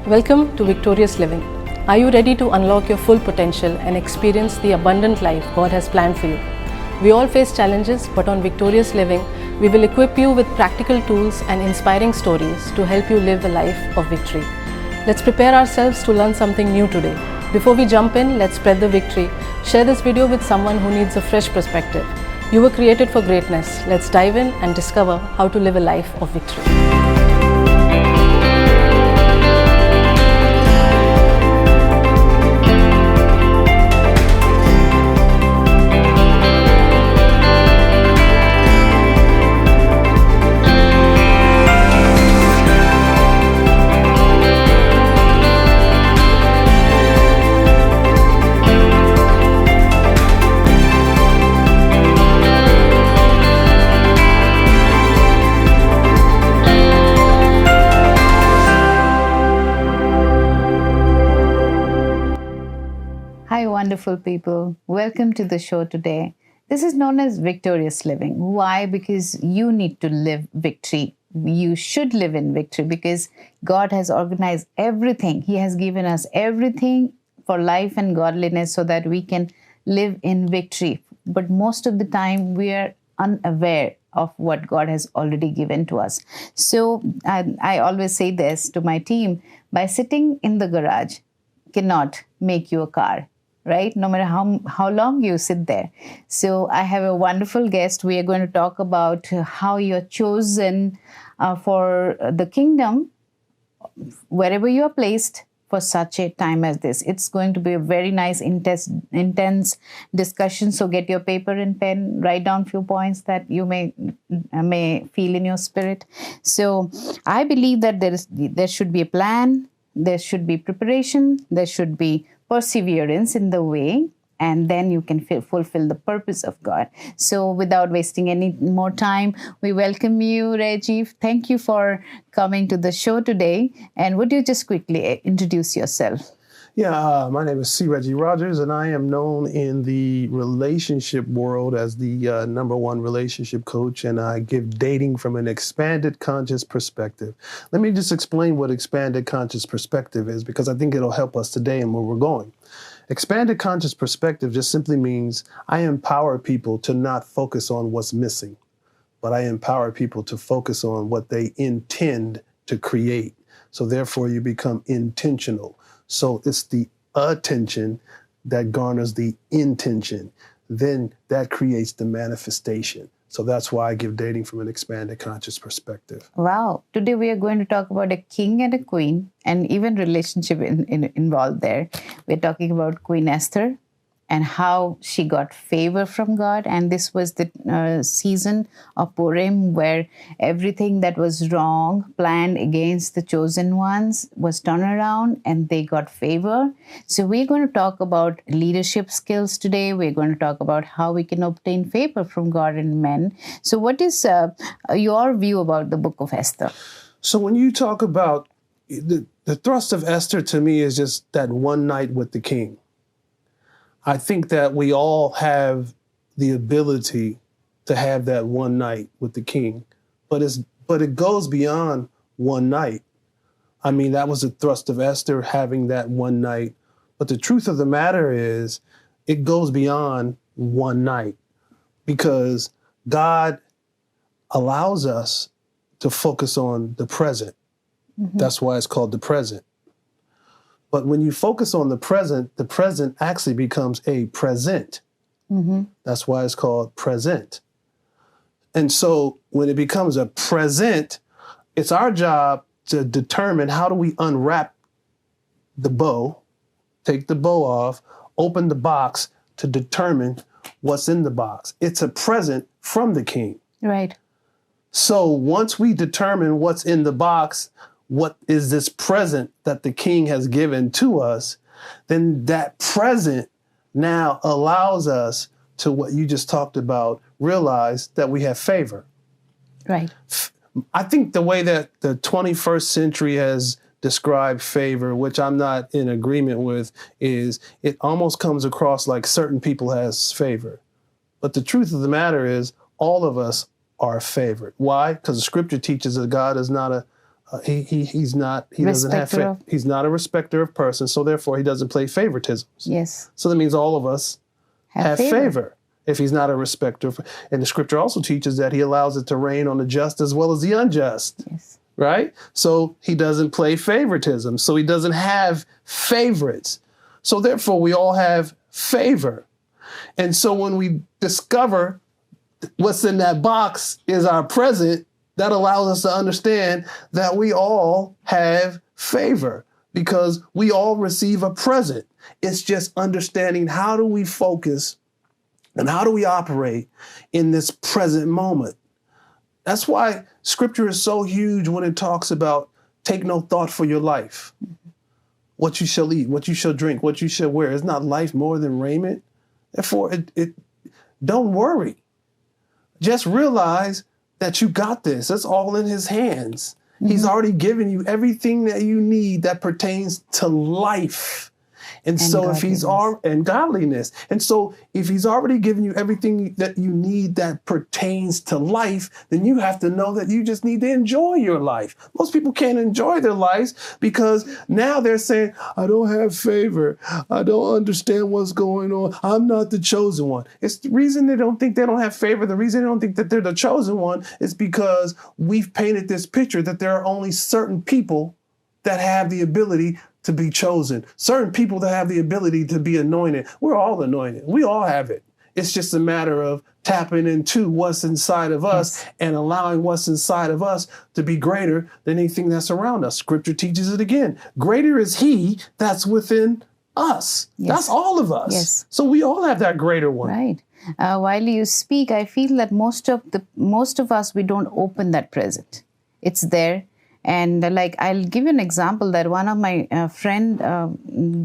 Welcome to Victorious Living. Are you ready to unlock your full potential and experience the abundant life God has planned for you? We all face challenges, but on Victorious Living, we will equip you with practical tools and inspiring stories to help you live a life of victory. Let's prepare ourselves to learn something new today. Before we jump in, let's spread the victory. Share this video with someone who needs a fresh perspective. You were created for greatness. Let's dive in and discover how to live a life of victory. Hi, wonderful people. Welcome to the show today. This is known as Victorious Living. Why? Because you need to live victory. You should live in victory because God has organized everything. He has given us everything for life and godliness so that we can live in victory. But most of the time, we are unaware of what God has already given to us. So I always say this to my team, by sitting in the garage cannot make you a car. Right? No matter how long you sit there. So I have a wonderful guest. We are going to talk about how you're chosen for the kingdom, wherever you are placed for such a time as this. It's going to be a very nice, intense discussion. So get your paper and pen, write down a few points that you may feel in your spirit. So I believe that there should be a plan, there should be preparation, there should be perseverance in the way, and then you can fulfill the purpose of God. So without wasting any more time, we welcome you, Regi. Thank you for coming to the show today. And would you just quickly introduce yourself? Yeah, my name is C Regi Rodgers, and I am known in the relationship world as the #1 relationship coach, and I give dating from an expanded conscious perspective. Let me just explain what expanded conscious perspective is, because I think it'll help us today and where we're going. Expanded conscious perspective just simply means I empower people to not focus on what's missing, but I empower people to focus on what they intend to create. So therefore, you become intentional. So it's the attention that garners the intention. Then that creates the manifestation. So that's why I give dating from an expanded conscious perspective. Wow. Today we are going to talk about a king and a queen, and even relationship involved there. We're talking about Queen Esther and how she got favor from God. And this was the season of Purim, where everything that was wrong, planned against the chosen ones, was turned around and they got favor. So we're going to talk about leadership skills today. We're going to talk about how we can obtain favor from God and men. So what is your view about the book of Esther? So when you talk about the thrust of Esther, to me, is just that one night with the king. I think that we all have the ability to have that one night with the king, but it goes beyond one night. I mean, that was the thrust of Esther, having that one night. But the truth of the matter is, it goes beyond one night, because God allows us to focus on the present. Mm-hmm. That's why it's called the present. But when you focus on the present actually becomes a present. Mm-hmm. That's why it's called present. And so when it becomes a present, it's our job to determine, how do we unwrap the bow, take the bow off, open the box to determine what's in the box. It's a present from the king. Right. So once we determine what's in the box, what is this present that the king has given to us, then that present now allows us to, what you just talked about, realize that we have favor. Right. I think the way that the 21st century has described favor, which I'm not in agreement with, is it almost comes across like certain people has favor. But the truth of the matter is, all of us are favored. Why? Because the scripture teaches that God is not He's not a respecter of persons, so therefore he doesn't play favoritisms. Yes. So that means all of us have favor if he's not a respecter. And the scripture also teaches that he allows it to rain on the just as well as the unjust. Yes. Right? So he doesn't play favoritism. So he doesn't have favorites. So therefore we all have favor. And so when we discover what's in that box is our present, that allows us to understand that we all have favor because we all receive a present. It's just understanding how do we focus and how do we operate in this present moment. That's why scripture is so huge when it talks about take no thought for your life. What you shall eat, what you shall drink, what you shall wear. Is not life more than raiment? Therefore, don't worry. Just realize that you got this. It's all in his hands. He's already given you everything that you need that pertains to life. And so if he's and godliness. And so if he's already given you everything that you need that pertains to life, then you have to know that you just need to enjoy your life. Most people can't enjoy their lives because now they're saying, I don't have favor. I don't understand what's going on. I'm not the chosen one. It's the reason they don't think they don't have favor. The reason they don't think that they're the chosen one is because we've painted this picture that there are only certain people that have the ability to be chosen, certain people that have the ability to be anointed. We're all anointed. We all have it. It's just a matter of tapping into what's inside of us and allowing what's inside of us to be greater than anything that's around us. Scripture teaches it again. Greater is he that's within us. Yes. That's all of us. Yes. So we all have that greater one. Right. While you speak, I feel that most of us, we don't open that present. It's there. And like, I'll give you an example that one of my friend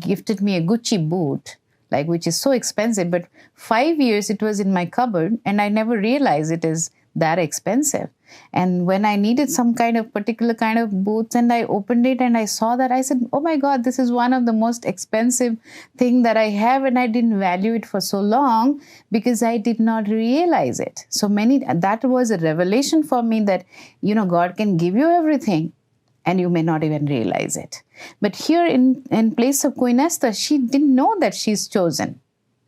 gifted me a Gucci boot, like, which is so expensive, but 5 years it was in my cupboard and I never realized it is that expensive. And when I needed some kind of particular kind of boots and I opened it and I saw that, I said, oh my God, this is one of the most expensive thing that I have, and I didn't value it for so long because I did not realize it. So that was a revelation for me that, God can give you everything and you may not even realize it. But here in place of Queen Esther, she didn't know that she's chosen.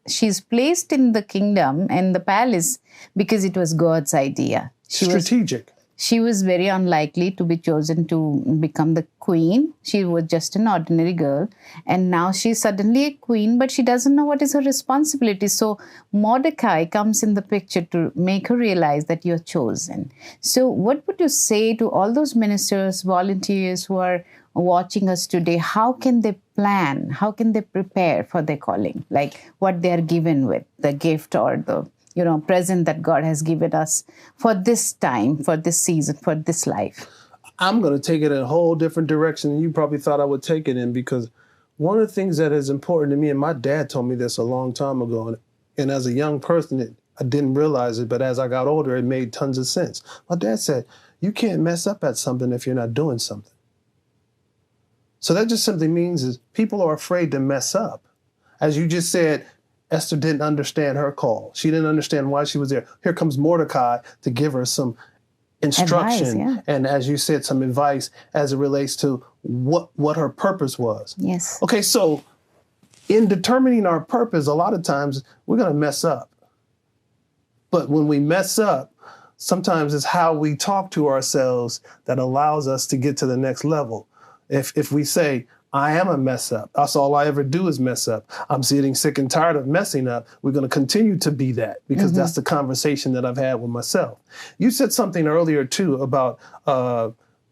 She's placed in the kingdom and the palace because it was God's idea. Strategic. She was very unlikely to be chosen to become the queen. She was just an ordinary girl. And now she's suddenly a queen, but she doesn't know what is her responsibility. So Mordecai comes in the picture to make her realize that you're chosen. So what would you say to all those ministers, volunteers who are watching us today? How can they plan? How can they prepare for their calling? Like what they are given with, the gift or the present that God has given us for this time, for this season, for this life? I'm going to take it in a whole different direction than you probably thought I would take it in, because one of the things that is important to me, and my dad told me this a long time ago, and as a young person, I didn't realize it, but as I got older, it made tons of sense. My dad said, you can't mess up at something if you're not doing something. So that just simply means is people are afraid to mess up. As you just said, Esther didn't understand her call. She didn't understand why she was there. Here comes Mordecai to give her some instruction. Advice, and as you said, some advice as it relates to what her purpose was. Yes. Okay, so in determining our purpose, a lot of times we're going to mess up. But when we mess up, sometimes it's how we talk to ourselves that allows us to get to the next level. If we say, I am a mess up. That's all I ever do is mess up. I'm getting sick and tired of messing up. We're going to continue to be that because that's the conversation that I've had with myself. You said something earlier, too, about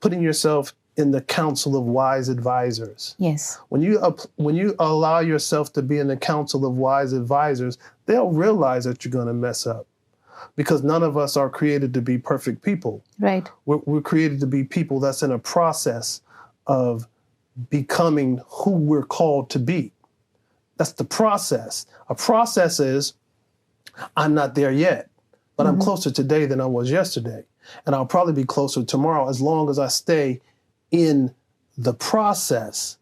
putting yourself in the council of wise advisors. Yes. When you allow yourself to be in the council of wise advisors, they'll realize that you're going to mess up because none of us are created to be perfect people. Right. We're created to be people that's in a process of becoming who we're called to be. That's the process. A process is, I'm not there yet, but I'm closer today than I was yesterday. And I'll probably be closer tomorrow as long as I stay in the process.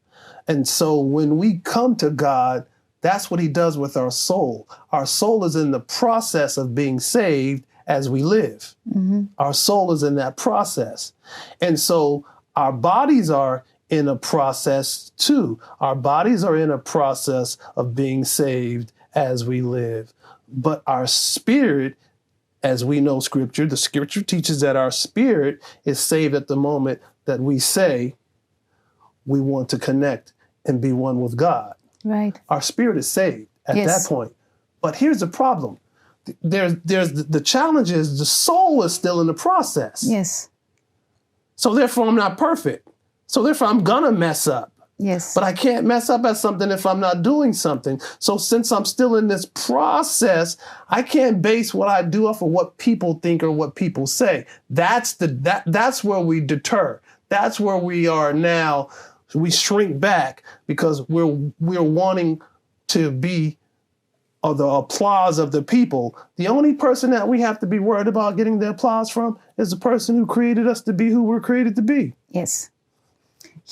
And so when we come to God, that's what he does with our soul. Our soul is in the process of being saved as we live. Our soul is in that process. And so Our bodies are in a process too. Our bodies are in a process of being saved as we live. But our spirit, as we know scripture, the scripture teaches that our spirit is saved at the moment that we say we want to connect and be one with God. Right. Our spirit is saved at that point. But here's the problem. There's the challenge is the soul is still in the process. Yes. So therefore I'm not perfect. So therefore I'm gonna mess up. Yes. But I can't mess up at something if I'm not doing something. So since I'm still in this process, I can't base what I do off of what people think or what people say. That's where we deter. That's where we are now. We shrink back because we're wanting to be the applause of the people. The only person that we have to be worried about getting the applause from is the person who created us to be who we're created to be. Yes.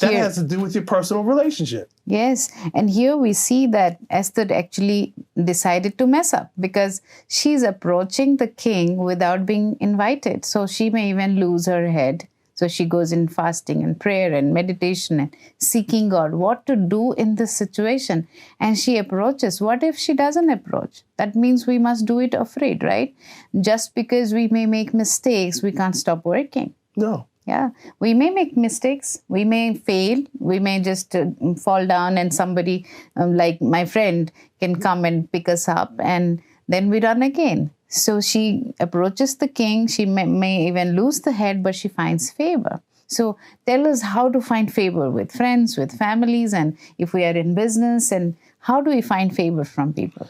That has to do with your personal relationship. Yes. And here we see that Esther actually decided to mess up because she's approaching the king without being invited. So she may even lose her head. So she goes in fasting and prayer and meditation and seeking God, what to do in this situation. And she approaches. What if she doesn't approach? That means we must do it afraid, right? Just because we may make mistakes, we can't stop working. No. Yeah, we may make mistakes, we may fail, we may just fall down and somebody like my friend can come and pick us up and then we run again. So she approaches the king, she may even lose the head, but she finds favor. So tell us how to find favor with friends, with families, and if we are in business, and how do we find favor from people?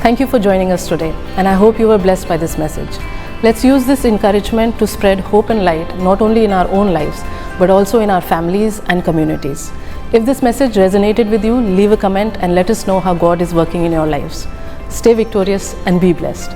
Thank you for joining us today, and I hope you were blessed by this message. Let's use this encouragement to spread hope and light, not only in our own lives, but also in our families and communities. If this message resonated with you, leave a comment and let us know how God is working in your lives. Stay victorious and be blessed.